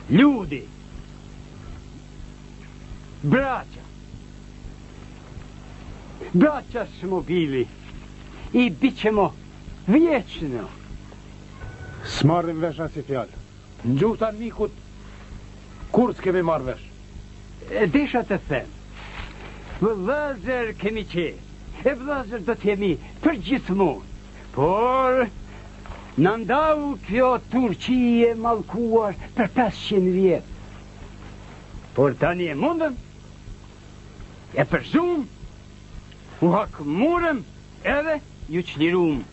Ljudi. Braća. Braća smo bili i bit ćemo vječno. S'marrim vesh asnjë fjalë. Ngjuta mikut, kur s'kemi marrë vesh? Desha të them, vëllezër kemi qenë, e vëllezër do t'jemi për gjithmonë, por në ndau kjo Turqie mallkuar për 500 vjet. Por tani e mundëm, e përzum, u hakmurëm edhe ju qlirum,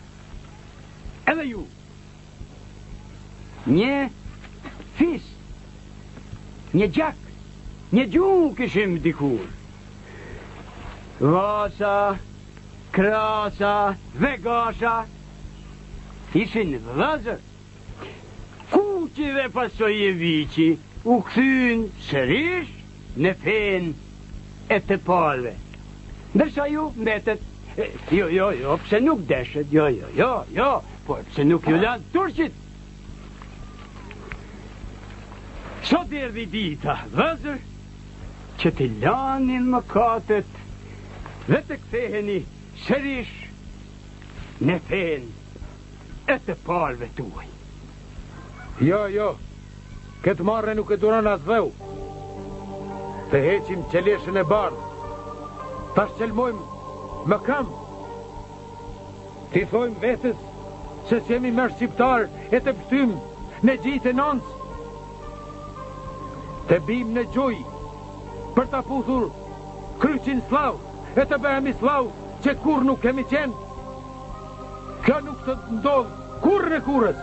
edhe ju. Një fis, një gjak, një gjuhë kishim dikur. Vasa, krasa, vegasha, ishin vëllezër. Kuqi dhe Pasojeviqi u kthyn sërish në fen e të parve. Ndërsa ju mbetet, jo, pse nuk deshet, jo, por pse nuk ju lanë turqit. Sot erdhi dita, vëllezër, që t'i lanin mëkatet dhe të ktheheni sërish në fen e të parve tuaj. Jo, këtë marrë nuk e duron as dheu. Të heqim qeleshën e bardhë. Ta shqelmojmë më kam. Ti thojmë vetës se s'jemi më shqiptar e të pështym në gjitë e nëndës. Të bim në gjuj për të puthur kryqin slav e të bëhemi slav që kur nuk kemi qenë. Kjo nuk të ndodhë kur në kurës.